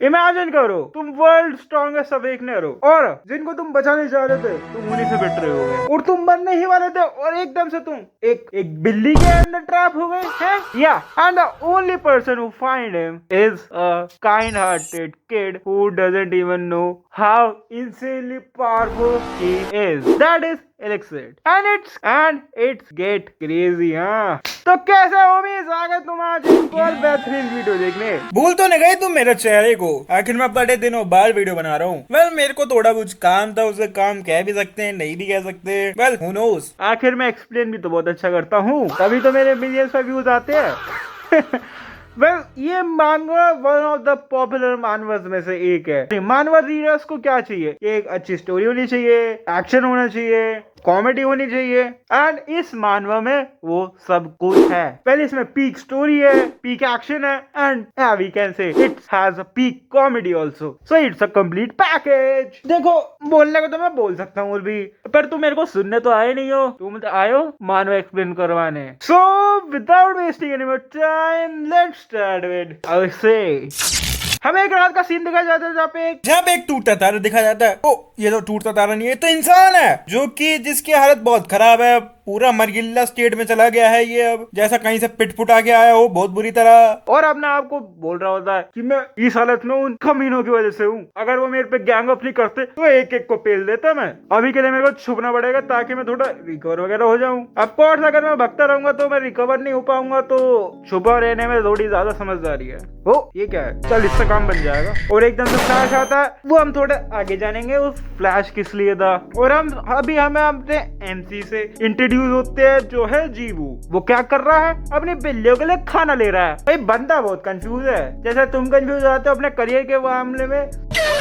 Imagine करो तुम world strongest awakener हो और जिनको तुम बचाने चाह रहे थे तुम उन्हीं से बिट रहे हो गए और तुम बनने ही वाले थे और एकदम से तुम एक बिल्ली के अंदर ट्रैप हो गए हैं या and the only person who find him is a kind hearted kid who doesn't even know how insanely powerful he is. That is Elixir and it's get crazy. हाँ तो कैसे हो मिस आ गए तुम आज एक और बेहतरीन वीडियो देखने। भूल तो नहीं गए तुम मेरे चेहरे को? आखिर मैं बड़े दिनों बाद वीडियो बना रहा हूँ। वेल मेरे को थोड़ा कुछ काम था, उसे काम कह भी सकते हैं नहीं भी कह सकते। Well who knows. आखिर मैं एक्सप्लेन भी तो बहुत अच्छा करता हूँ, तभी तो मेरे मिलियंस पे व्यूज आते हैं। वेल ये मानवा वन ऑफ द पॉपुलर मानवर्स में से एक है। मानवा रीडर्स को क्या चाहिए? एक अच्छी स्टोरी होनी चाहिए, एक्शन होना चाहिए, कॉमेडी होनी चाहिए एंड इस मानवा में वो सब कुछ है। पहले इसमें पीक स्टोरी है, पीक एक्शन है and we can say it has a peak comedy also, so it's a complete package. देखो बोलने को तो मैं बोल सकता हूँ भी, पर तुम मेरे को सुनने तो आए नहीं हो, तुम तो आए हो मानवा एक्सप्लेन करवाने। So without wasting any more time let's start with I से हमें एक रात का सीन दिखाया जाता है जहाँ पे एक टूटता तारा दिखा जाता है। ओ ये तो टूटता तारा नहीं है, तो इंसान है जो कि जिसकी हालत बहुत खराब है, पूरा मरगिल्ला स्टेट में चला गया है ये। अब जैसा कहीं से पिट पुटा के आया हो बहुत बुरी तरह, और अपने आप को बोल रहा होता है कि मैं इस हालत में उन कमीनों की वजह से हूँ, अगर वो मेरे पे गैंग अप नहीं करते तो एक एक को पेल देता। मैं अभी के लिए मेरे को छुपना पड़ेगा ताकि मैं थोड़ा रिकवर वगैरह हो जाऊँ। अब कोर्स अगर मैं भगता रहूंगा तो मैं रिकवर नहीं हो पाऊंगा, तो छुपा रहने में थोड़ी ज्यादा समझदारी है। ओ ये क्या है, चल इससे काम बन जाएगा। और एकदम से फ्लैश आता है, वो हम थोड़े आगे जानेंगे उस फ्लैश किस लिए था। और हम अभी हमें अपने एमसी से इंट्रोड्यूस होते हैं जो है जीवू। वो क्या कर रहा है, अपनी बिल्लियों के लिए खाना ले रहा है। भाई बंदा बहुत कंफ्यूज है, जैसे तुम कंफ्यूज होते हो अपने करियर के मामले में,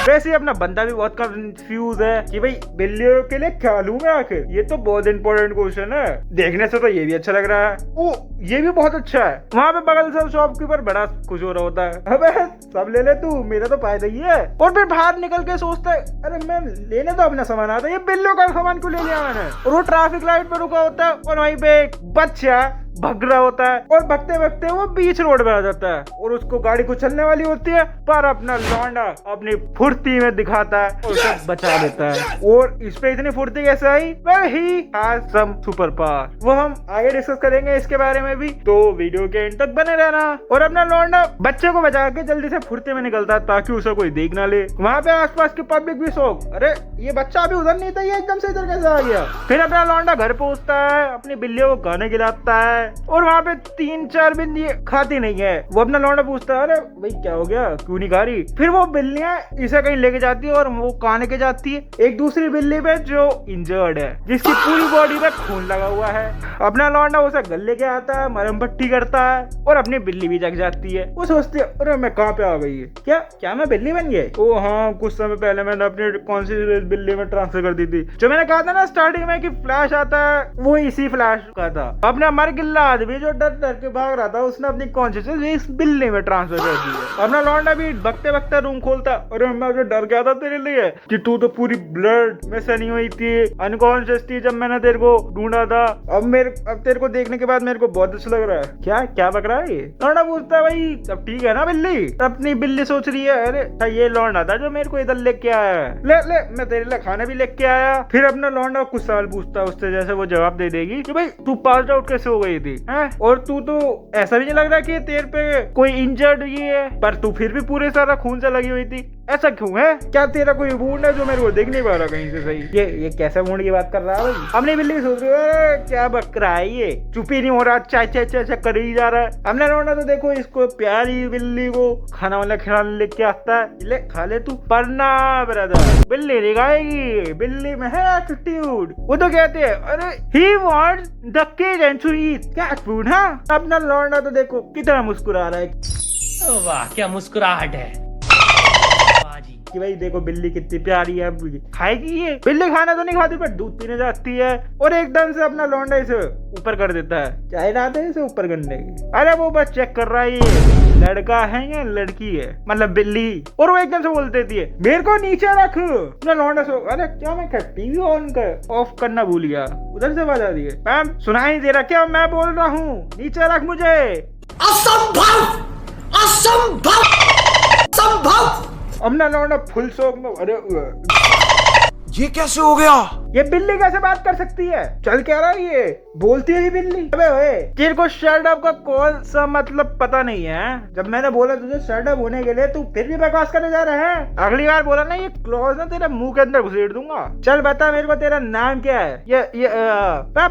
वैसे ही अपना बंदा भी बहुत कंफ्यूज है कि भाई बिल्लियों के लिए क्या लूं मैं आखिर। ये तो बहुत इंपॉर्टेंट क्वेश्चन है। देखने से तो ये भी अच्छा लग रहा है, ओ ये भी बहुत अच्छा है। वहाँ पे बगल से शॉपकीपर बड़ा खुश हो रहा होता है, अबे सब ले ले तू, मेरा तो फायदा ही है। और फिर बाहर निकल के सोचता है अरे मैं लेने तो अपना सामान आता है, ये बिल्लियों का सामान क्यों ले लिया मैंने। और वो ट्रैफिक लाइट पे रुका होता है और वहीं पे एक बच्चा भग रहा होता है और भगते भगते वो बीच रोड पे आ जाता है और उसको गाड़ी कुचलने वाली होती है, पर अपना लौंडा अपनी फुर्ती में दिखाता है और उसे बचा देता है। और इस पे इतनी फुर्ती कैसे आई? Well he has some super power, वो हम आगे डिस्कस करेंगे इसके बारे में भी, तो वीडियो के एंड तक बने रहना। और अपना लौंडा बच्चे को बचा के जल्दी से फुर्ती में निकलता है ताकि उसे कोई देख ना ले। वहाँ पे आसपास की पब्लिक भी शौक, अरे ये बच्चा अभी उधर नहीं था, ये एकदम से इधर कैसे आ गया। फिर अपना लौंडा घर पहुंचता है, अपनी बिल्लियों को खाने खिलाता है और वहाँ पे 3-4 बिल्ली खाती नहीं है। वो अपना लौंडा पूछता है अरे भाई क्या हो गया, क्यों नहीं खा रही। फिर वो बिल्लियां इसे कहीं लेके जाती है और वो खाने के जाती है एक दूसरी बिल्ली पे जो इंजर्ड है, जिसकी पूरी बॉडी पे खून लगा हुआ है। अपना लौंडा उसे गले के आता है, मरहम पट्टी करता है और अपनी बिल्ली भी जग जाती है। वो सोचती है अरे मैं कहाँ पे आ गई है, क्या मैं बिल्ली बन गई? ओ हाँ कुछ समय पहले मैंने अपनी कौन सी बिल्ली में ट्रांसफर कर दी थी। जो मैंने कहा था ना स्टार्टिंग में कि फ्लैश आता है, वो इसी फ्लैश का था। अपना मरगिल्ला आदमी जो डर डर के भाग रहा था, उसने अपनी कॉन्शियसनेस इस बिल्ली में ट्रांसफर कर दी है। अपना लौंडा भी भगते भगते रूम खोलता, अरे मैं जो डर गया था तेरे लिए कि तू तो पूरी ब्लड में सनी हुई थी, अनकॉन्शियस थी जब मैंने तेरे को ढूंढा था। अब तेरे को देखने के बाद मेरे को बहुत अच्छा लग रहा है। क्या बक रहा है ये? लौंडा पूछता है भाई अब ठीक है ना बिल्ली? अपनी बिल्ली सोच रही है अरे ये लौंडा था जो मेरे को इधर लेके आया है, ले मैं तेरे लिए खाना भी लेके आया। फिर अपना लौंडा कुछ सवाल पूछता है उससे, जैसे वो जवाब दे देगी कि भाई तू पास आउट कैसे हो गई थी हैं? और तू तो ऐसा भी नहीं लग रहा कि तेरे पे कोई इंजर्ड हुई है, पर तू फिर भी पूरे सारा खून से लगी हुई थी, ऐसा क्यों है? क्या तेरा कोई वुंड है जो मेरे को देख नहीं पा रहा कहीं से सही? ये कैसे वुंड की बात कर रहा है भाई? हमने बिल्ली सोच रही है क्या बक रहा है, ये चुप ही नहीं हो रहा, चा कर ही जा रहा है। हमने लौंडा तो देखो इसको प्यारी बिल्ली को खाना वाला खिलाने लेके आता है, ले खा ले तू। पर ना ब्रदर, बिल्ली नहीं खाएगी, बिल्ली में है एटीट्यूड। वो तो कहते हैं अरे he wants the cage and to eat cat food. हाँ अपना लौंडा तो देखो कितना मुस्कुरा रहा है, वाह क्या मुस्कुराहट है कि भाई देखो बिल्ली कितनी प्यारी है, खाएगी ये। बिल्ली खाना तो नहीं खाती पर दूध पीने जाती है और एकदम से अपना लौंडा इसे ऊपर कर देता है। चाहे रात है इसे ऊपर करने की, अरे वो बस चेक कर रहा है ये लड़का है या लड़की है, मतलब बिल्ली। और वो एकदम से बोल देती है मेरे को नीचे रख। अपना लौंडा सो, अरे क्या मैं टीवी ऑन कर ऑफ करना भूल गया, उधर से आवाज आ रही है, मैम सुनाई नहीं दे रहा क्या मैं बोल रहा हूँ, नीचे रख मुझे। असंभव असंभव अब ना लौंडा फुल शौक में, अरे ये कैसे हो गया? ये बिल्ली कैसे बात कर सकती है? चल क्या रहा है ये? बोलती है ये बिल्ली? अबे ओए, तेरे को शट अप का कौन सा मतलब पता नहीं है? जब मैंने बोला तुझे शट अप होने के लिए, तू फिर भी बकवास करने जा रहा है। अगली बार बोला ना, ये क्लॉज ना तेरे मुंह के अंदर घुसेड़ दूंगा। चल बता मेरे को, तेरा नाम क्या है? ये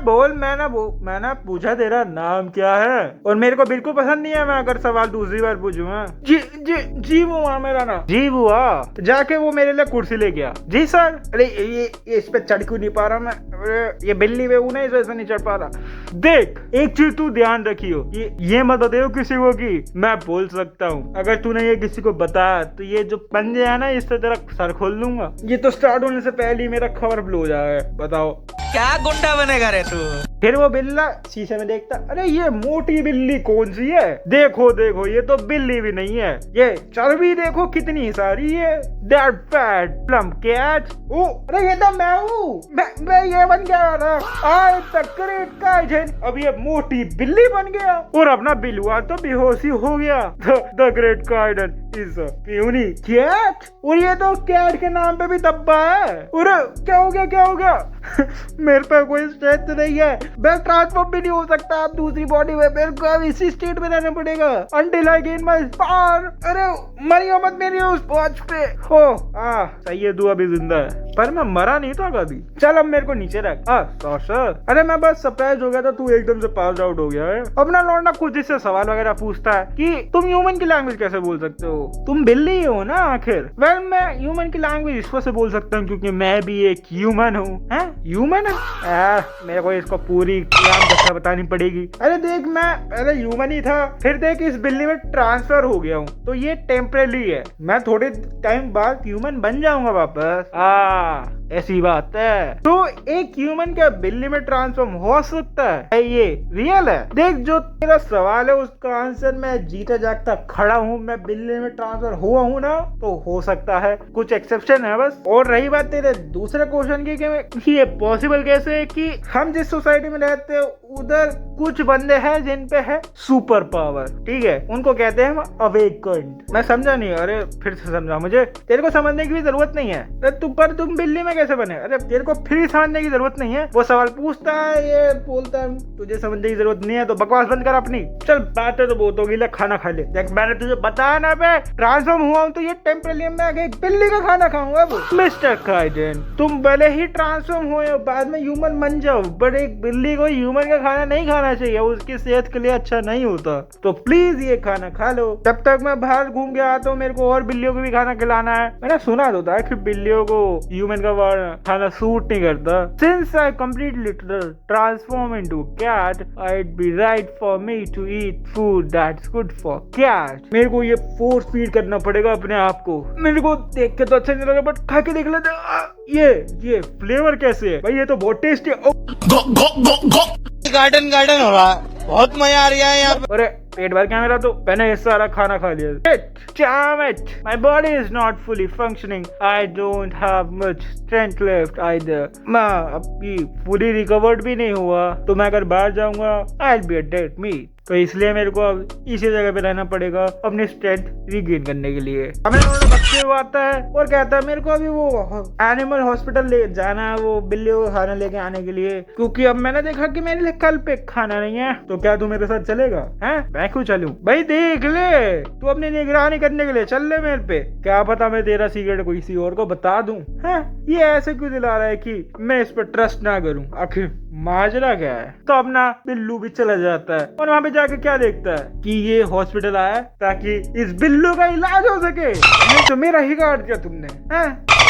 बोल। मैंने पूछा तेरा नाम क्या है, और मेरे को बिल्कुल पसंद नहीं है मैं अगर सवाल दूसरी बार पूछूंगा। जी बुआ, मेरा नाम जी बुआ। जाके वो मेरे लिए कुर्सी ले गया। जी सर। अरे ये इस पे चढ़ क्यों नहीं पा रहा मैं? अरे ये बिल्ली वे नहीं, इस वजह से नहीं चढ़ पा रहा। देख, एक चीज तू ध्यान रखियो, ये मत बताओ किसी को कि मैं बोल सकता हूँ। अगर तूने ये किसी को बताया तो ये जो पंजे है ना, इससे तेरा सर खोल दूंगा। ये तो स्टार्ट होने से पहले ही मेरा खबर ब्लो हो जाएगा। बताओ क्या गुंडा बनेगा रे तू? फिर वो बिल्ला शीशे में देखता, अरे ये मोटी बिल्ली कौन सी है? देखो ये तो बिल्ली भी नहीं है, ये चर्बी देखो कितनी सारी है। That fat plum cat. ओ अरे ये तो मैं हूँ, मैं ये बन गया ना। I the great kaizen. अब ये मोटी बिल्ली बन गया, और अपना बिलुआ तो बेहोशी हो गया। The great Kaizen is a puny cat. और ये तो कैट के नाम पे भी दब्बा है। और क्या हो गया? मेरे पे कोई स्ट्रेंथ नहीं है, मैं ट्रांसफॉर्म भी नहीं हो सकता अब दूसरी बॉडी में। मेरे को अब इसी स्टेट में रहना पड़ेगा until I gain my power। अरे मरियो मत मेरी उस पहुंच पे हो। सही है, तू अभी जिंदा है, पर मैं मरा नहीं था कभी। चल अब मेरे को नीचे रख। सर, अरे मैं बस सरप्राइज हो गया था, तू एकदम से पास आउट हो गया है। अपना लौंडा कुछ इससे सवाल वगैरह पूछता है कि तुम ह्यूमन की लैंग्वेज कैसे बोल सकते हो? तुम बिल्ली ही हो ना आखिर। वेल, मैं ह्यूमन की लैंग्वेज इस वजह से बोल सकता हूँ क्योंकि मैं भी एक ह्यूमन हूँ। ह्यूमन है? मेरे को इसको पूरी कथा बतानी पड़ेगी। अरे देख, मैं पहले ह्यूमन ही था, फिर देख इस बिल्ली में ट्रांसफर हो गया हूँ, तो ये टेम्परेरी है। मैं थोड़े टाइम बाद ह्यूमन बन जाऊंगा वापस। ऐसी बात है। तो एक ह्यूमन क्या बिल्ली में ट्रांसफॉर्म हो सकता है? ये रियल है। देख, जो तेरा सवाल है उसका आंसर मैं जीता जागता खड़ा हूँ। मैं बिल्ली में ट्रांसफर हुआ हूँ ना, तो हो सकता है। कुछ एक्सेप्शन है बस। और रही बात तेरे दूसरे क्वेश्चन की कि ये पॉसिबल कैसे है कि हम जिस सोसाइटी में रहते हैं उधर कुछ बंदे हैं जिन पे है सुपर पावर, ठीक है, उनको कहते हैं अवेकन्ड। मैं समझा नहीं, अरे फिर से समझा। मुझे तेरे को समझने की भी जरूरत नहीं है। तुम बिल्ली में कैसे बने? अरे तेरे को फिर समझने की जरूरत नहीं है। वो सवाल पूछता है, ये बोलता है, तुझे समझने की जरूरत नहीं है तो बकवास बंद कर अपनी। चल बातें तो बहुत होगी, ले खाना खा ले। देख, मैंने तुझे बताया ना, मैं ट्रांसफॉर्म हुआ हूँ तो ये टेम्परेरी में आगे एक बिल्ली का खाना खाऊंगा। मिस्टर काइडेन, तुम भले ही ट्रांसफॉर्म हुए हो, बाद में ह्यूमन बन जाओ, बट एक बिल्ली को ह्यूमन का खाना नहीं खाना चाहिए, उसकी सेहत के लिए अच्छा नहीं होता। तो प्लीज ये खाना खा लो। जब तक मैं बाहर घूम के आता हूँ, मेरे को और बिल्लियों को भी खाना खिलाना है। मैंने सुना तो था कि बिल्लियों को ह्यूमन का खाना सूट नहीं करता। Since I completely transform into cat, I'd be right for me to eat food that's good for cat। मेरे को ये फोर्स फीड करना पड़ेगा अपने आप को। मेरे को देख के तो अच्छा नहीं लगा, बट खा के देख लेते। ये फ्लेवर कैसे है भाई? ये तो बहुत टेस्टी है। गार्डन हो रहा है, बहुत मजा आ रहा है यहाँ पे। अरे पेट भर गया मेरा, तो मैंने ये सारा खाना खा लिया। Damn it! My body is not fully functioning. I don't have much strength left either. मैं अभी fully recovered भी नहीं हुआ, तो मैं अगर बाहर जाऊंगा I'll be a dead meat। तो इसलिए मेरे को अब इसी जगह पे रहना पड़ेगा अपनी स्ट्रेंथ रिगेन करने के लिए। हमें बच्चे वो आता है और कहता है मेरे को अभी वो एनिमल हॉस्पिटल ले जाना है, वो बिल्लियों को खाना लेके आने के लिए, क्योंकि अब मैंने देखा कि मेरे लिए कल पे खाना नहीं है। तो क्या तू मेरे साथ चलेगा? हैं? मैं क्यों चलूं? भाई देख ले, तू अपनी निगरानी करने के लिए चल ले मेरे पे। क्या पता मैं तेरा सीक्रेट किसी और को बता दूं। हैं? ये ऐसे क्यों दिला रहा है कि मैं इस पर ट्रस्ट ना करूं? आखिर माजरा क्या है? तो अपना बिल्लू भी चला जाता है और वहाँ पे जाके क्या देखता है कि ये हॉस्पिटल आया ताकि इस बिल्लू का इलाज हो सके। नहीं तो मेरा ही काट दिया तुमने।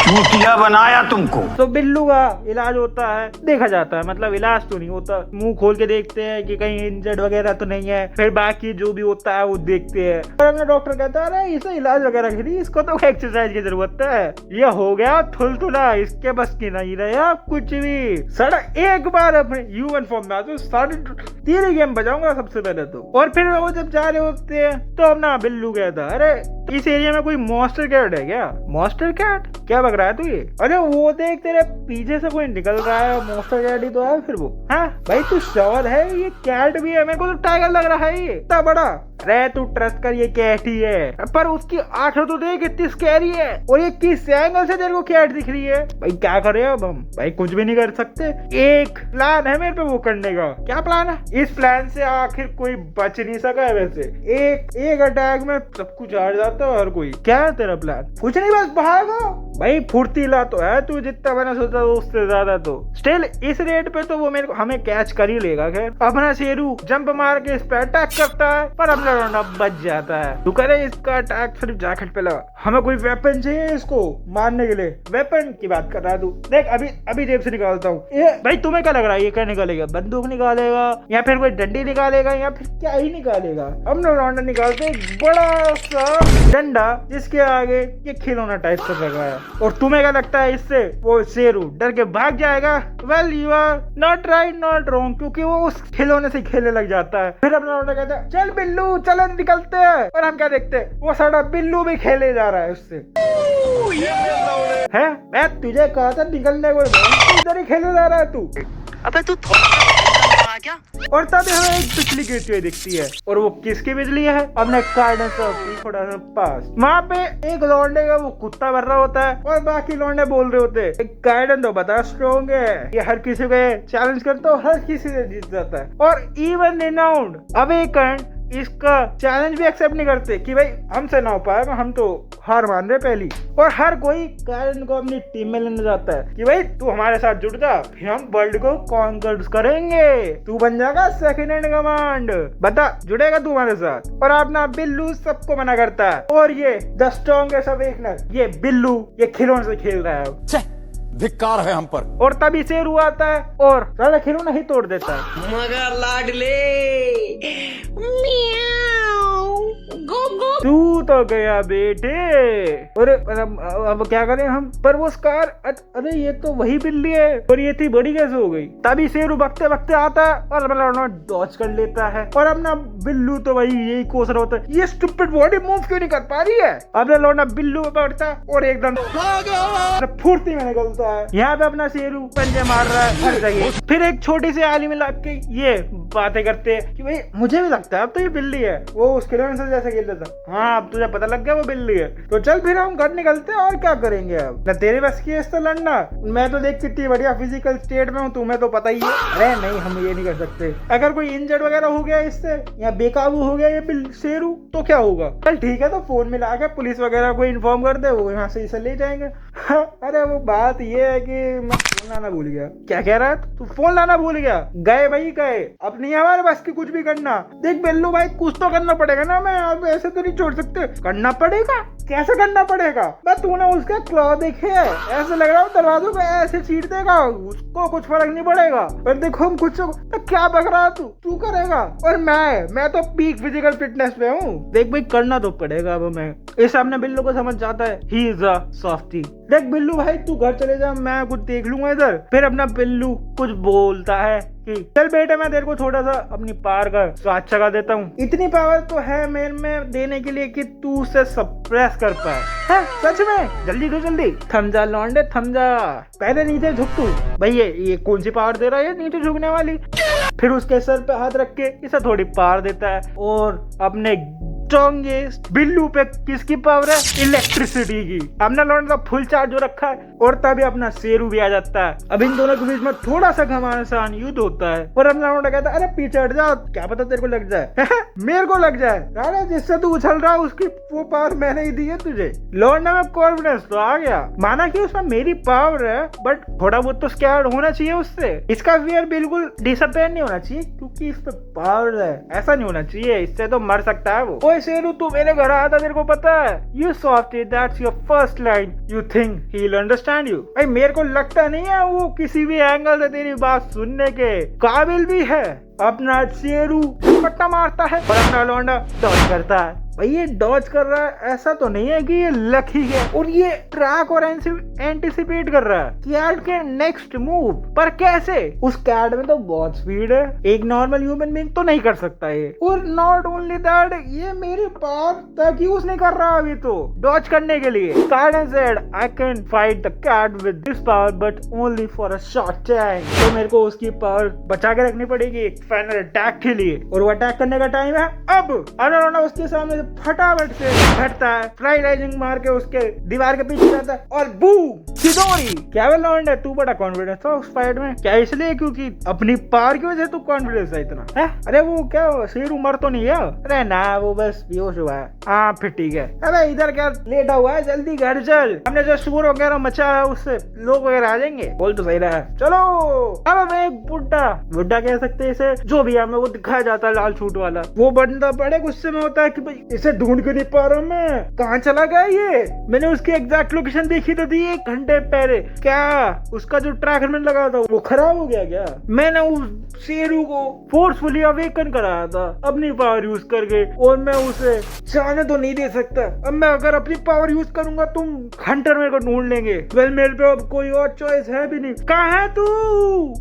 चूतिया बनाया तुमको। तो बिल्लू का इलाज होता है, देखा जाता है, मतलब इलाज तो नहीं होता, मुंह खोल के देखते हैं कि कहीं इंजर्ड वगैरह तो नहीं है, फिर बाकी जो भी होता है वो देखते हैं। और डॉक्टर कहता है अरे इसे इलाज वगैरह की नहीं, इसको तो एक्सरसाइज की जरूरत है। ये हो गया थुलथुला, इसके बस की नहीं रहा कुछ भी। साढ़ा एक बार अपने ह्यूमन फॉर्म में आते 3.5 गेम बजाऊंगा सबसे पहले तो। और फिर वो जब जा रहे होते हैं तो अपना बिल्लू कहता अरे इस एरिया में कोई मॉन्स्टर कैट है क्या? Monster cat? क्या बग रहा है तू ये? अरे वो देख तेरे पीछे से कोई निकल रहा है, मॉन्स्टर कैट ही तो है फिर वो। हाँ भाई तू श्योर है ये कैट भी है? मेरे को तो टाइगर लग रहा है ये इतना बड़ा। अरे तू ट्रस्ट कर, ये कैट ही है, पर उसकी आंखें तो देख कितनी स्कैरी है, और ये किस एंगल से तेरे को कैट दिख रही है। भाई क्या करे अब हम, भाई कुछ भी नहीं कर सकते। एक प्लान है मेरे पे वो करने का। क्या प्लान है? इस प्लान से आखिर कोई बच नहीं सका है वैसे, एक अटैक में सब कुछ हार जाता है हर कोई। क्या है तेरा प्लान? कुछ नहीं, बस भागो। भाई फुर्तीला तो है तू, जितना मैंने सोचा उससे ज्यादा। तो स्टिल इस रेट पे तो वो मेरे को हमें कैच कर ही लेगा। खैर अपना शेरू जंप मार के इस पे अटैक करता है, पर अपना रोना बच जाता है। तू करे इसका अटैक सिर्फ जैकेट पे लगा। हमें कोई वेपन चाहिए इसको मारने के लिए। वेपन की बात कर रहा है तू? देख अभी जेब से निकालता हूँ। भाई तुम्हें क्या लग रहा है ये क्या निकालेगा? बंदूक निकालेगा या फिर कोई डंडी निकालेगा या फिर क्या ही निकालेगा? हम लोग लौंडा निकालते बड़ा सा डंडा जिसके आगे ये खिलौना टाइप का लगा है। और तुम्हें क्या लगता है इससे वो शेरू डर के भाग जाएगा? Well you are not right not wrong, क्योंकि वो उस खिलौने से खेलने लग जाता है। फिर अपना लौंडा कहता है चल बिल्लू चलो निकलते हैं, और हम क्या देखते हैं वो सारा बिल्लू भी खेले जा रहा है उससे। है मैं तुझे कहा था निकलने को, इधर ही खेले जा रहा है तू। अबे तू क्या? और तब हमें एक बिजली गिरती हुई दिखती है, और वो किसकी बिजली है? अपने गार्डन से थोड़ा सा पास। वहाँ पे एक लौंडे का वो कुत्ता भर रहा होता है, और बाकी लौंडे बोल रहे होते हैं गार्डन तो बता स्ट्रॉन्ग है, ये हर किसी को चैलेंज करता है, हर किसी से जीत जाता है। और इवन रिनाउंड अवेकन इसका चैलेंज भी एक्सेप्ट नहीं करते कि भाई हमसे ना हो पाएगा, हम तो हार मान रहे पहली। और हर कोई गार्डन को अपनी टीम में लेने जाता है कि भाई तू हमारे साथ जुड़ जा, फिर हम वर्ल्ड को कॉन्कर करेंगे, तू बन जाएगा सेकंड इन कमांड, बता जुड़ेगा तू हमारे साथ। और अपना बिल्लू सबको मना करता है, और ये द स्ट्रॉन्गेस्ट अवेकनर ये बिल्लू ये खिलौने से खेल रहा है। धिक्कार है हम पर। और तभी शेरू आता है और सारा खिलौना ही तोड़ देता है। मगर लाडले तू तो गया बेटे। और अब क्या करें हम? पर वो स्कार, अरे ये तो वही बिल्ली है, और ये थी बड़ी कैसे हो गई? तभी शेरू भगते भगते आता है और अपना डॉज कर लेता है, और अपना बिल्लू तो वही यही कोस रहा होता है, ये स्टूपिड बॉडी मूव क्यों नहीं कर पा रही है? अपना लौंडा बिल्लू पे पड़ता है और एकदम फुर्ती में निकलता है। यहाँ पे अपना शेरू पंजे मार रहा है हर जगह। फिर एक छोटी सी आली में लग के ये बातें करते हैं कि भाई मुझे भी लगता है अब तो ये बिल्ली है, वो उस खिलौने से जैसे खेलता था। हाँ अब तुझे पता लग गया वो बिल्ली है, तो चल फिर हम घर निकलते हैं। और क्या करेंगे अब? न तेरे बस की है इससे लड़ना। मैं तो देख कितनी बढ़िया फिजिकल स्टेट में हूँ, तुम्हें तो पता ही है। अरे नहीं हम ये नहीं कर सकते। अगर कोई इंजर्ड वगैरह हो गया इससे या बेकाबू हो गया ये शेरू तो क्या होगा? चल ठीक है, तो फोन मिला के पुलिस वगैरह को इन्फॉर्म कर दे, वो यहाँ से इसे ले जाएंगे। अरे वो बात ये है कि मैं फोन लाना भूल गया। क्या कह रहा है तू? फोन लाना भूल गया? गए भाई गए, अब नहीं हमारे बस की कुछ भी करना। देख बिल्लू भाई कुछ तो करना पड़ेगा ना, मैं अब ऐसे तो नहीं छोड़ सकते। करना पड़ेगा? कैसे करना पड़ेगा? बस तूने उसके क्लॉ देखे है, ऐसे लग रहा है दरवाजों पे ऐसे चीर देगा, उसको कुछ फर्क नहीं पड़ेगा। पर देखो हम कुछ तो क्या बक रहा तू करेगा, और मैं तो पीक फिजिकल फिटनेस पे हूँ। देख भाई करना तो पड़ेगा। अब मैं इस सामने बिल्लू को समझ जाता है, ही इज अ सॉफ्टी। देख बिल्लू भाई तू घर चले जा, मैं कुछ देख लूंगा इधर। फिर अपना बिल्लू कुछ बोलता है कि चल बेटा मैं तेरे को थोड़ा सा अपनी पावर का स्वाद चखा देता हूँ। इतनी पावर तो है मेरे में देने के लिए कि तू उसे सप्रेस कर पाए। है सच में? जल्दी तो जल्दी थम जा लौंडे थम जा, पहले नीचे झुक तू। भाई ये कौन सी पावर दे रहा है नीचे झुकने वाली? फिर उसके सर पे हाथ रख के इसे थोड़ी पावर देता है, और अपने स्ट्रॉन्गेस्ट बिल्लू पे किसकी पावर है? इलेक्ट्रिसिटी की। अपना लौंडा फुल चार्ज हो रखा है, और तभी अपना शेरू भी आ जाता है। अब इन दोनों के बीच में थोड़ा सा घमासान युद्ध होता है, और अपना लौंडा कहता है अरे पीछे हट जा, क्या पता तेरे को लग जाए। मेरे को लग जाए? अरे जिससे तू उछल रहा है उसकी वो पावर मैंने ही दी है तुझे। लौंडा में कॉन्फिडेंस तो आ गया, माना कि उसमें मेरी पावर है, बट थोड़ा बहुत तो स्कैर्ड होना चाहिए उससे। इसका फियर बिल्कुल डिसअपॉइंट नहीं होना चाहिए, क्योंकि इस पे पावर है, ऐसा नहीं होना चाहिए, इससे तो मर सकता है वो। शेरू तू मेरे घर आया था, तेरे को पता है? You softy, that's your first line. You think he'll understand you? भाई मेरे को लगता नहीं है वो किसी भी एंगल से तेरी बात सुनने के काबिल भी है। अपना शेरू पट्टा मारता है और अपना लौंडा डॉज करता है। भाई ये डॉज कर रहा है, ऐसा तो नहीं है कि ये लकी है और ये ट्रैक और एंटिसिपेट कर रहा है कैट के नेक्स्ट मूव। पर कैसे? उस कैट में तो बहुत स्पीड है, एक नॉर्मल ह्यूमन बीइंग तो नहीं कर सकता ये। और नॉट ओनली दैट, ये मेरे पास तक यूज नहीं कर रहा अभी तो डॉज करने के लिए। Carden said I can fight the cat with this power but only for a short time. तो मेरे को उसकी पावर बचा के रखनी पड़ेगी एक फाइनल अटैक के लिए, और वो अटैक करने का टाइम है अब। अनोना उसके सामने फटाफट से हटता है, फ्लाई राइजिंग मार के उसके दीवार के पीछे जाता है और बूम सिदोरी। क्या लॉन्ड है तू, बड़ा कॉन्फिडेंस था उस फाइट में। क्या इसलिए क्योंकि अपनी पावर की वजह से तू कॉन्फिडेंस है इतना है? अरे वो क्या शेर उमर तो नहीं है? अरे ना, वो बस बेहोश हुआ है। हाँ फिर ठीक है। अरे इधर क्या लेटा हुआ है, जल्दी घर चल, हमने जो शोर वगैरह मचा है उससे लोग वगैरह आ जाएंगे। बोल तो सही रहा है, चलो। अब मैं एक बुड्ढा कह सकते हैं इसे, जो भी हमें वो दिखाया जाता है लाल सूट वाला, वो बंदा बड़े गुस्से में होता है कि भाई इसे ढूंढ के नहीं पा रहा मैं, कहाँ चला गया ये। मैंने उसकी एग्जैक्ट लोकेशन देखी तो थी 1 घंटे पहले। क्या उसका जो ट्रैकर मैंने लगा था वो खराब हो गया क्या? मैंने उस शेरू को फोर्सफुली अवेकन कराया था अपनी पावर यूज करके, और मैं उसे जाने तो नहीं दे सकता। अब मैं अगर अपनी पावर यूज करूंगा तुम हंटर मेरे को ढूंढ लेंगे। वेल मेरे पे अब कोई और चॉइस है भी नहीं। कहाँ है तू?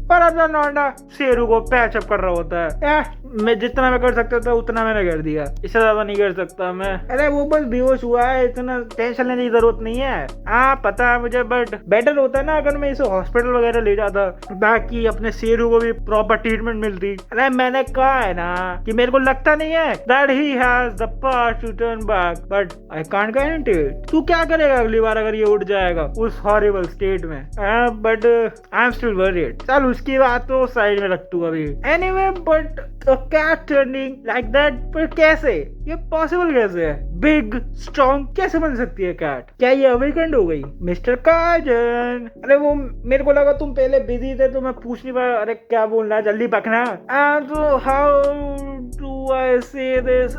पर अपना नोंडा शेरू को पैचअप कर रहा होता है। मैं जितना मैं कर सकता था उतना मैंने कर दिया, इससे ज्यादा नहीं कर सकता मैं। अरे वो बस बेहोश हुआ है, इतना टेंशन लेने की जरूरत नहीं है। हाँ पता है मुझे, बट बेटर होता है ना अगर मैं इसे हॉस्पिटल वगैरह ले जाता ताकि अपने शेरू को भी प्रॉपर ट्रीटमेंट मिलती। अरे मैंने कहा है ना कि मेरे को लगता नहीं है that he has the power to turn back, but I can't guarantee it. तू क्या करेगा अगली बार अगर ये उठ जाएगा उस हॉरिबल स्टेट में? But I am still worried. चल उसकी बात तो साइड में रख तू अभी। Anyway but cat turning like that, पर कैसे? ये पॉसिबल कैसे है? बिग स्ट्रॉन्ग कैसे बन सकती है कैट? क्या ये अवेकन्ड हो गई? मिस्टर कार्जन, अरे वो मेरे को लगा तुम पहले बिजी थे तो मैं पूछ नहीं पाया। अरे क्या बोलना है, जल्दी पकना। तो हाउ डू आई से दिस?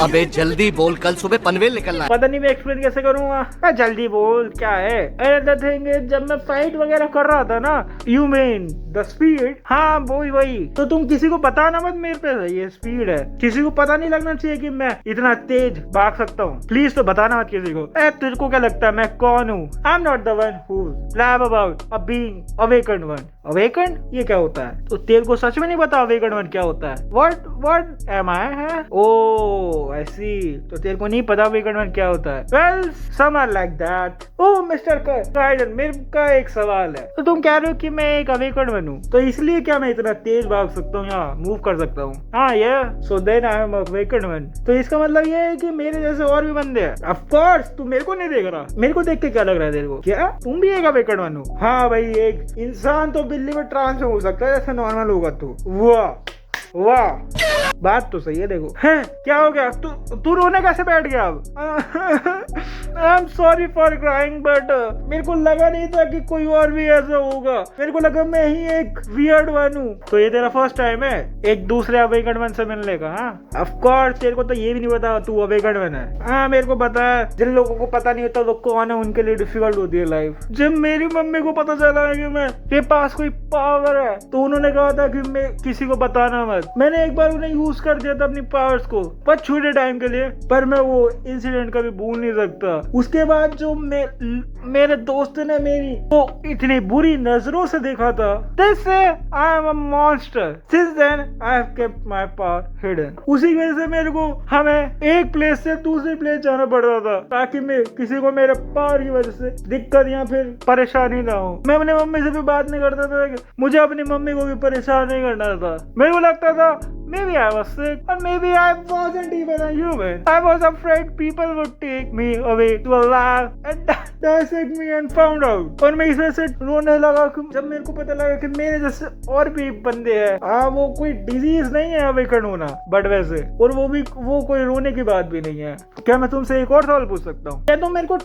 अबे जल्दी बोल, कल सुबह पनवेल निकलना है। पता नहीं मैं एक्सप्लेन कैसे करूंगा। जल्दी बोल क्या है? अरे द थिंग इज, जब मैं फाइट वगैरह कर रहा था ना, यू मीन द स्पीड। हाँ वही। तो तुम किसी को बताना मत मेरे पे ये स्पीड है, किसी को पता नहीं लगना चाहिए कि मैं इतना तेज भाग सकता हूँ। प्लीज तो बताना मत किसी को। तेरे को क्या लगता है मैं कौन हूँ? I am not the one who bleb about a being awakened one. Awakened ये क्या होता है? तो तेरे को सच में नहीं पता अवेकन्ड वन क्या होता है? व्हाट एम आई है? ओह आई सी, तो तेरे को नहीं पता अवेकन्ड वन क्या होता है? Well someone like that. Oh mister Curzon, मेरे का एक सवाल है। तो तुम कह रहे हो कि मैं एक अवेकन्ड वन हूँ, तो इसलिए क्या मैं इतना तेज भाग सकता हूँ या मूव कर सकता हूँ? हाँ ये so then I am awakened one. तो इसका मतलब ये है कि मेरे जैसे और भी बंदे हैं। ऑफ कोर्स तू मेरे को नहीं देख रहा, मेरे को देख के क्या लग रहा है तेरे को? क्या तुम भी एक अवेकन्ड वन हो? हाँ भाई, एक इंसान तो बिल्ली में ट्रांसफॉर्म हो सकता है जैसे नॉर्मल होगा तू। वाह बात तो सही है। देखो हैं क्या हो गया? तू रोने कैसे बैठ गया अब? आई am sorry for crying, but मेरे को लगा नहीं था कि कोई और भी ऐसा होगा। मेरे को लगा मैं ही एक वियर्ड वन हूँ। तो ये तेरा फर्स्ट टाइम है एक दूसरे अवेकन्ड वन से मिलने का? हाँ ऑफ कोर्स, तेरे को तो ये भी नहीं पता तू अवेकन्ड वन है। हाँ मेरे को पता है, जिन लोगों को पता नहीं होता तो कौन है उनके लिए डिफिकल्ट होती है लाइफ। जब मेरी मम्मी को पता चला है कि मेरे पास कोई पावर है तो उन्होंने कहा था कि मैं किसी को बताना मत। मैंने एक बार उन्हें यूज कर दिया था अपनी पावर्स को, पर छोटे टाइम के लिए, पर मैं वो इंसिडेंट कभी भूल नहीं सकता। उसके बाद जो मेरे दोस्त ने मेरी तो इतनी बुरी नजरों से देखा था, this I am a monster. Since then I have kept my power hidden. उसी वजह से मेरे को हमें एक प्लेस से दूसरी प्लेस जाना पड़ता था ताकि मैं किसी को मेरे पावर की वजह से दिक्कत या फिर परेशानी ना हो। मैं अपनी मम्मी से भी बात नहीं करता था, मुझे अपनी मम्मी को भी परेशान नहीं करना था। मेरे को लगता था maybe I was sick or maybe I wasn't even a human. I was afraid people would take me away to a lab and dissect me and found out. और मैं इसमें से रोने लगा जब मेरे को पता लगा कि मेरे जैसे और भी बंदे हैं। हाँ वो कोई डिजीज नहीं है अवेकन होना, बट वैसे, और वो कोई रोने की बात भी नहीं है। क्या मैं तुमसे एक और सवाल पूछ सकता हूँ? क्या तुम मेरे को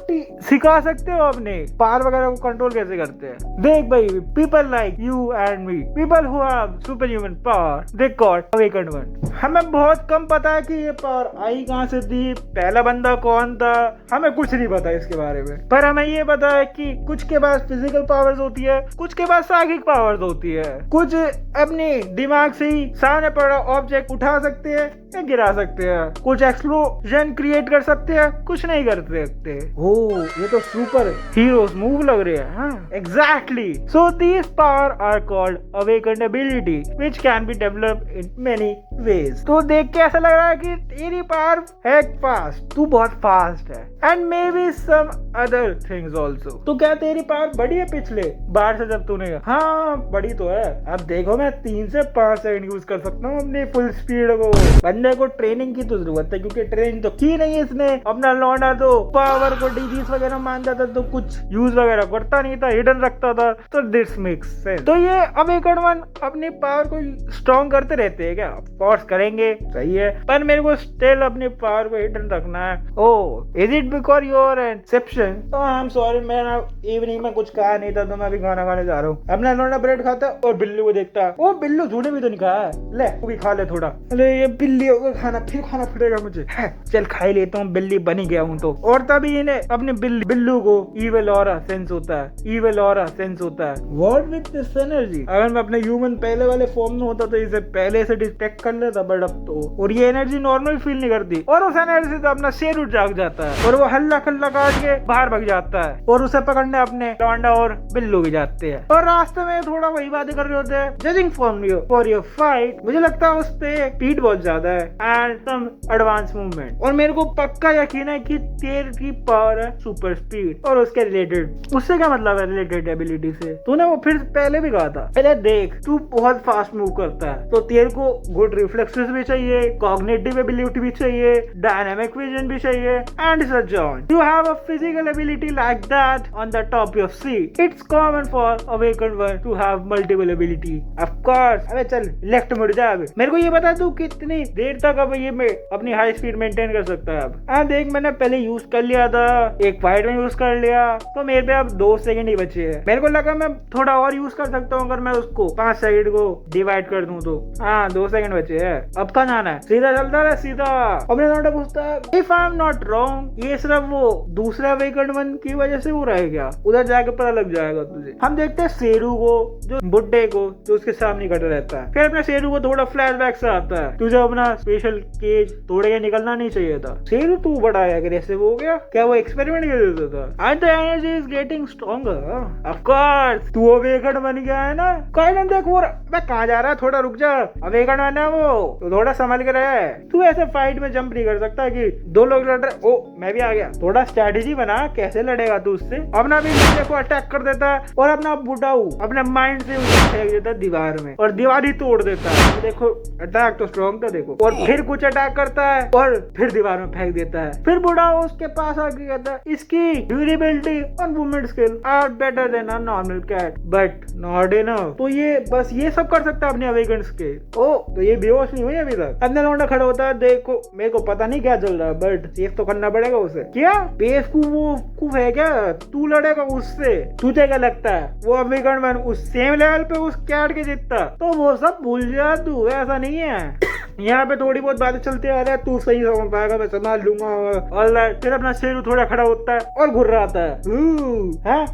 सिखा सकते हो अपने पावर वगैरह को कंट्रोल कैसे करते हैं? देख भाई, people like you and me, people who have super human power, they got awaken one. हमें बहुत कम पता है कि ये पावर आई कहाँ से थी, पहला बंदा कौन था, हमें कुछ नहीं पता इसके बारे में। पर हमें ये पता है कि कुछ के पास फिजिकल पावर्स होती है, कुछ के पास साइकिक पावर्स होती है, कुछ अपने दिमाग से ही सामने पड़ा ऑब्जेक्ट उठा सकते हैं या गिरा सकते हैं, कुछ एक्सप्लोजन क्रिएट कर सकते हैं, कुछ नहीं कर सकते। ओह, ये तो सुपर हीरोज मूव लग रहे हैं। हाँ, exactly. So these power are called awakened ability which can be developed in many ways. तो देख के ऐसा लग रहा है कि तेरी पावर है फास्ट, तू बहुत फास्ट है, and maybe some other things also. तो क्या तेरी पावर बढ़ी है पिछले बार से जब तूने? हाँ, बड़ी तो है। अब देखो मैं 3 से 5 सेकंड यूज कर सकता हूँ अपनी फुल स्पीड को। बंदे को ट्रेनिंग की तो जरूरत है, क्योंकि ट्रेनिंग तो की नहीं है इसने। अपना लौंडा तो पावर को डीजीज वगैरह मानता था, तो कुछ यूज वगैरह करता नहीं था, हिडन रखता था। तो दिस मेक्स सेंस। तो ये अवेकन वन अपनी पावर को स्ट्रॉन्ग करते रहते हैं क्या? ऑफकोर्स करेंगे, सही है, पर मेरे को स्टिल अपनी पावर को हिडन रखना है। Oh, is it because your exception? I am sorry, मैं ना इवनिंग में कुछ कहा नहीं था, तो मैं अभी खाना खाने जा रहा हूँ। अपना लौंडा ब्रेड खाता और बिल्लू को देखता। ओ बिल्लू, झूठे भी तो नहीं कहा, ले तू भी खा ले थोड़ा। अरे ये बिल्ली होगा, खाना फिर खाना पड़ेगा मुझे। चल खा ही लेता हूँ, बिल्ली बन ही गया हूँ तो। और तभी इन्हें अपने बिल्लू को ईविल ऑरा सेंस होता है, ईविल ऑरा सेंस होता है। What with this energy? अगर मैं अपने ह्यूमन पहले वाले फॉर्म में होता तो इसे पहले से डिटेक्ट कर लेता, बट अब तो। और ये एनर्जी नॉर्मल फील नहीं करती, और उस एनर्जी से अपना शेर उठ जाग जाता है, और वो हल्ला खल्ला काट के बाहर भाग जाता है, और उसे पकड़ने अपने लौंडा और बिल्लू भी जाते हैं। और रास्ते में थोड़ा वही बातें कर रहे होते हैं। Judging from for your fight, मुझे लगता है उस पे स्पीड बहुत ज्यादा है एंड सम एडवांस मूवमेंट। और मेरे को पक्का यकीन है कि तेरी पावर है सुपर स्पीड और उसके रिलेटेड। उससे क्या मतलब है रिलेटेड एबिलिटी से? तूने वो फिर पहले भी कहा था। पहले देख, तू बहुत फास्ट मूव करता है, तो तेरे को गुड रिफ्लेक्सेस भी चाहिए, कॉग्निटिव एबिलिटी भी चाहिए, डायनामिक विजन भी चाहिए, and such on. You have a physical ability like that on the top of sea. It's common for awaken one to have multiple ability. Of course. अबे चल left मुड़ जा। अब मेरे को ये बता, तू कितनी देर तक अब ये मैं अपनी हाई स्पीड मेंटेन कर सकता है? अब देख, मैंने पहले यूज कर लिया था, एक फाइट में यूज कर लिया, तो मेरे पे अब 2 सेकंड ही बचे हैं। मेरे को लगा मैं थोड़ा और यूज कर सकता हूँ, अगर मैं उसको 5 सेकंड को डिवाइड कर दूं तो। हाँ, 2 सेकंड बचे हैं। अब कहाँ जाना है? सीधा चलता रहे, सीधा। अपने लौंडा पूछता है, if I am not wrong, ये सिर्फ वो दूसरे अवेकन वन की वजह से हो रहा है क्या? उधर जाके पता लग जाएगा तुझे। हम देखते हैं शेरू को, जो बुड्ढे को, जो उसके सामने खड़ा रहता है। फिर अपने शेरू को थोड़ा फ्लैशबैक से आता है, तुझे अपना स्पेशल केज तोड़ के निकलना नहीं चाहिए था। शेरू तू बड़ा एग्रेसिव हो गया क्या? वो एक्सपेरिमेंट कर देता था। And the energy is getting stronger. Of course, तू अवेकन बन गया है ना। कोई ना, देख वो मैं कहाँ जा रहा है, थोड़ा रुक जा। अवेकन बना है वो, तो थोड़ा संभल के रहे। तू ऐसे फाइट में जंप नहीं कर सकता कि 2 लोग लड़ रहे। ओ, मैं भी आ गया। थोड़ा स्ट्रेटेजी बना, कैसे लड़ेगा तू उससे? अपना भी नीचे को अटैक कर देता है, और अपना बुढ़ाऊ अपने माइंड से उसे फेंक देता है दीवार में, और दीवार ही तोड़ देता है। तो देखो, अटैक तो स्ट्रॉन्ग था देखो। और फिर कुछ अटैक करता है, और फिर दीवार में फेंक देता है। फिर बुढ़ाऊ उसके पास आके कहता है, इसकी ड्यूरेबिलिटी और movement skill are better than a normal cat, but not enough. तो ये बस ये सब कर सकता है अपने अवेकन के। ओ, तो ये बेहोश नहीं हुई अभी तक। अपने लौंडा खड़ा होता है, देखो मेरे को पता नहीं क्या चल रहा है, बट सेफ तो करना पड़ेगा उसे। क्या बेवकूफ है क्या? तू लड़ेगा उससे? तुझे क्या लगता है वो अवेकन वन उस सेम लेवल पे उस कैट के जीतता? तो वो सब भूल जा तू, ऐसा नहीं है। यहाँ पे थोड़ी बहुत बातें चलती आ रहा है, तू सही समझ पाएगा, मैं संभाल लूंगा। ऑलराइट। फिर अपना शेरू थोड़ा खड़ा होता है और घुर्राता है।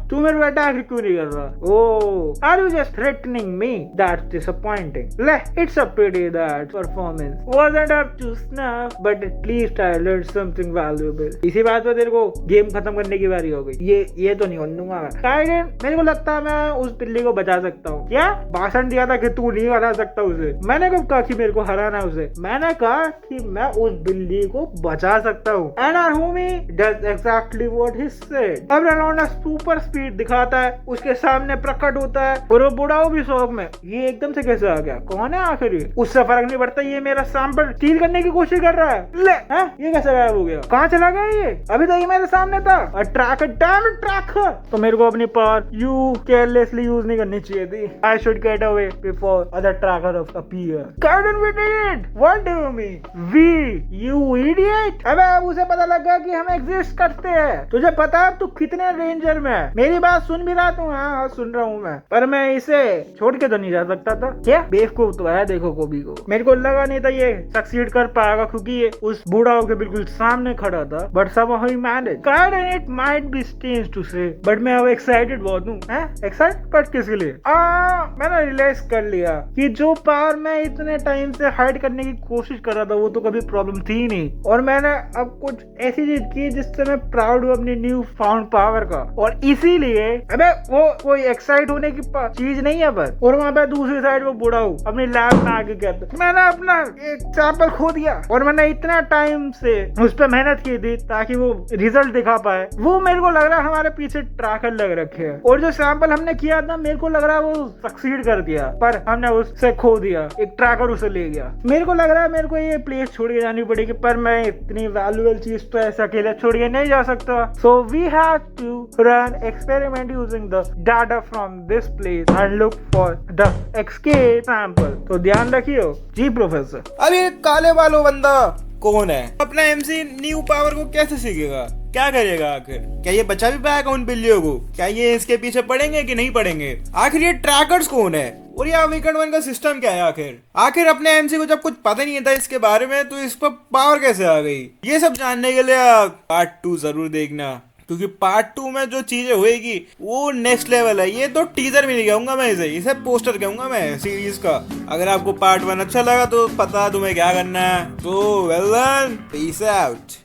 तू मेरे को अटैक क्यों नहीं कर रहा? Oh, are you just threatening me? That's disappointing. ले, it's a pity that performance wasn't up to snuff, but at least I learned something valuable. इसी बात पे तेरे को गेम खत्म करने की बारी हो गई। ये तो नहीं बनूंगा मैं। काइडेन, मेरे को लगता है मैं उस बिल्ली को बचा सकता हूँ। क्या भाषण दिया था कि तू नहीं हरा सकता उसे? मैंने कब कहा कि मेरे को हराना उसे? मैंने कहा कि मैं उस बिल्ली को बचा सकता हूँ। And our homie does exactly what he said. अब लौंडा सुपर स्पीड दिखाता है, उसके सामने प्रकट होता है, और वो बुढ़ाऊ भी शौक में, ये एकदम से कैसे आ गया? कौन है आखिर? उससे फर्क नहीं पड़ता, ये मेरा सैंपल स्टील करने की कोशिश कर रहा है। ले, ये कैसे गायब हो गया? कहाँ चला गया ये? अभी तो ये मेरे सामने था। Tracker, dam tracker. तो मेरे को अपनी पावर यू केयरलेसली यूज नहीं करनी चाहिए थी। I should get away before other tracker appear. Kaiden, we did it. Idiot, what do you mean we, you idiot? अबे अब उसे पता लग गया कि हम एग्जिस्ट करते हैं। तुझे पता है तू कितने डेंजर में है? मेरी बात सुन भी रहा तू? हाँ सुन रहा हूँ मैं, पर मैं इसे छोड़ के तो नहीं जा सकता था। क्या बेवकूफ तो है, देखो कोबी को। मेरे को लगा नहीं था ये सक्सीड कर पाएगा क्योंकि ये उस बूढ़ा के बिल्कुल सामने खड़ा था, but somehow he managed. God, and it might be strange to say, but मैं अब एक्साइटेड बहुत हूँ। एक्साइटेड बट किसके लिए? मैंने रियलाइज कर लिया कि जो पावर मैं इतने टाइम से हाइड करने की कोशिश कर रहा था वो तो कभी प्रॉब्लम थी नहीं, और मैंने अब कुछ ऐसी चीज की जिससे मैं प्राउड हूँ अपनी न्यू फाउंड पावर का, और इसीलिए अबे वो कोई एक्साइट होने की चीज नहीं है पर। और वहाँ पे दूसरी साइड वो बूढ़ा हूँ अपनी लैब में आगे कहता मैंने अपना एक सैंपल खो दिया, और मैंने इतना टाइम से उस पर मेहनत की थी ताकि वो रिजल्ट दिखा पाए। वो मेरे को लग रहा है हमारे पीछे ट्रैकर लग रखे हैं, और जो सैंपल हमने किया था मेरे को लग रहा है वो सक्सीड कर दिया, पर हमने उससे खो दिया, एक ट्रैकर उसे ले गया। मेरे को लग रहा है मेरे को ये प्लेस छोड़ के जानी पड़ेगी, पर मैं इतनी वैल्यूएबल चीज तो ऐसे अकेले छोड़ के नहीं जा सकता। So we have to run experiment using the data from this place and look for the escape sample. तो ध्यान रखियो जी प्रोफेसर। अरे काले बालों बंदा कौन है? अपना एमसी न्यू पावर को कैसे सीखेगा? क्या करेगा आखिर? क्या ये बचा भी पाएगा उन बिल्लियों को? क्या ये इसके पीछे पड़ेंगे कि नहीं पड़ेंगे? आखिर ये ट्रैकर्स कौन है और ये वीकेंड वन का सिस्टम क्या है? आखिर अपने एमसी को जब कुछ पता नहीं था इसके बारे में तो इस पर पावर कैसे आ गई? ये सब जानने के लिए पार्ट 2 जरूर देखना, क्योंकि पार्ट 2 में जो चीजें होएगी वो नेक्स्ट लेवल है। ये तो टीजर भी नहीं कहूंगा मैं, इसे पोस्टर कहूंगा मैं सीरीज का। अगर आपको पार्ट 1 अच्छा लगा तो पता है तुम्हें क्या करना है। तो वेल डन, पीस आउट।